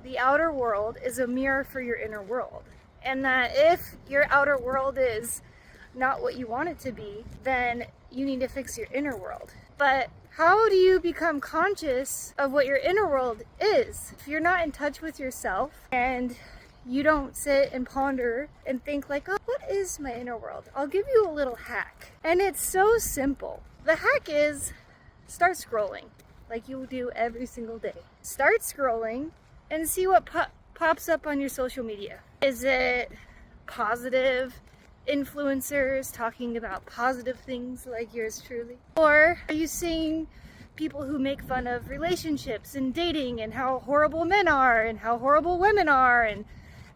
the outer world is a mirror for your inner world. And that if your outer world is not what you want it to be, then you need to fix your inner world. But how do you become conscious of what your inner world is? If you're not in touch with yourself and you don't sit and ponder and think like, oh, what is my inner world? I'll give you a little hack. And it's so simple. The hack is start scrolling like you do every single day. Start scrolling and see what pops up on your social media. Is it positive influencers talking about positive things like yours truly? Or are you seeing people who make fun of relationships and dating and how horrible men are and how horrible women are and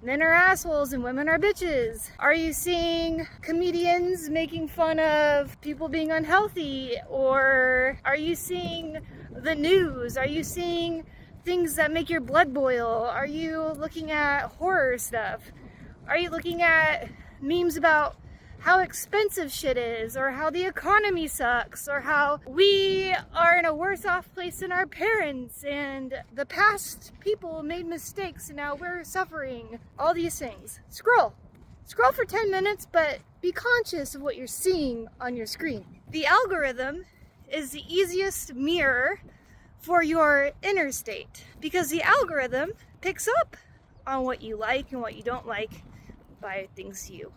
men are assholes and women are bitches? Are you seeing comedians making fun of people being unhealthy? Or are you seeing the news? Are you seeing things that make your blood boil? Are you looking at horror stuff? Are you looking at memes about how expensive shit is, or how the economy sucks, or how we are in a worse off place than our parents and the past people made mistakes and now we're suffering? All these things. Scroll for 10 minutes, but be conscious of what you're seeing on your screen. The algorithm is the easiest mirror for your inner state, because the algorithm picks up on what you like and what you don't like by things you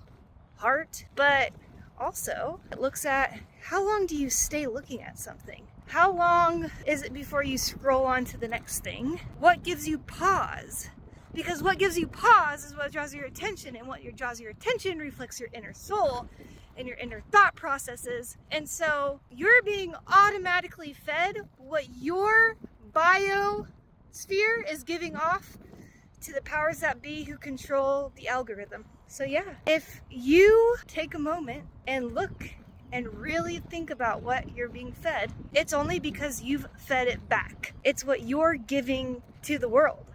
heart, but also it looks at how long do you stay looking at something? How long is it before you scroll on to the next thing? What gives you pause? Because what gives you pause is what draws your attention, and what draws your attention reflects your inner soul and your inner thought processes. And so you're being automatically fed what your biosphere is giving off to the powers that be who control the algorithm. So yeah, if you take a moment and look and really think about what you're being fed, it's only because you've fed it back. It's what you're giving to the world,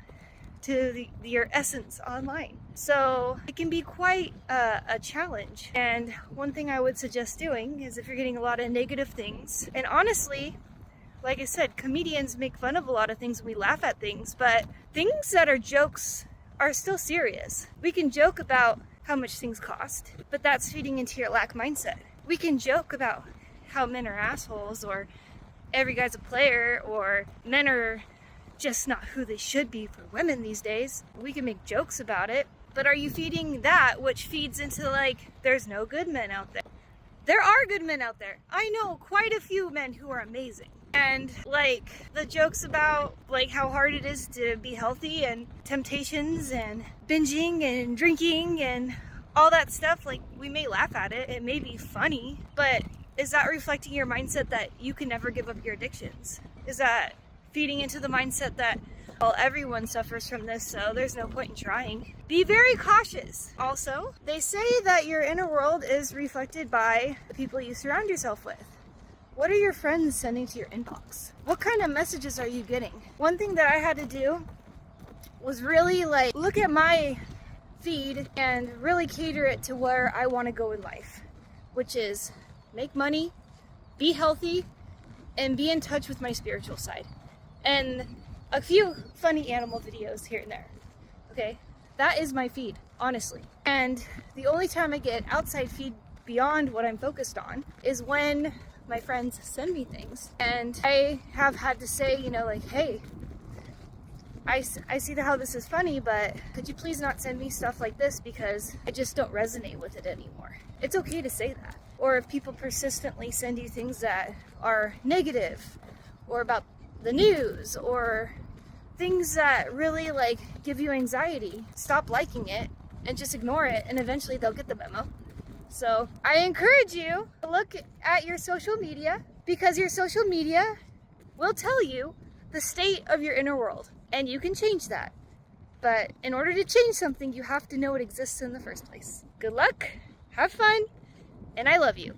to your essence online. So it can be quite a challenge. And one thing I would suggest doing is, if you're getting a lot of negative things, and honestly, like I said, comedians make fun of a lot of things and we laugh at things, but things that are jokes are still serious. We can joke about how much things cost, but that's feeding into your lack mindset. We can joke about how men are assholes, or every guy's a player, or men are just not who they should be for women these days. We can make jokes about it, but are you feeding that, which feeds into like, there's no good men out there? There are good men out there. I know quite a few men who are amazing. And like the jokes about like how hard it is to be healthy and temptations and binging and drinking and all that stuff, like we may laugh at it, it may be funny, but is that reflecting your mindset that you can never give up your addictions? Is that feeding into the mindset that, well, everyone suffers from this, so there's no point in trying? Be very cautious. Also, they say that your inner world is reflected by the people you surround yourself with. What are your friends sending to your inbox? What kind of messages are you getting? One thing that I had to do was really like look at my feed and really cater it to where I want to go in life, which is make money, be healthy, and be in touch with my spiritual side. And a few funny animal videos here and there. Okay? That is my feed, honestly. And the only time I get outside feed beyond what I'm focused on is when my friends send me things. And I have had to say, you know, like, hey, I see how this is funny, but could you please not send me stuff like this because I just don't resonate with it anymore. It's okay to say that. Or if people persistently send you things that are negative or about the news or things that really like give you anxiety, stop liking it and just ignore it, and eventually they'll get the memo. So I encourage you to look at your social media, because your social media will tell you the state of your inner world, and you can change that. But in order to change something, you have to know it exists in the first place. Good luck, have fun, and I love you.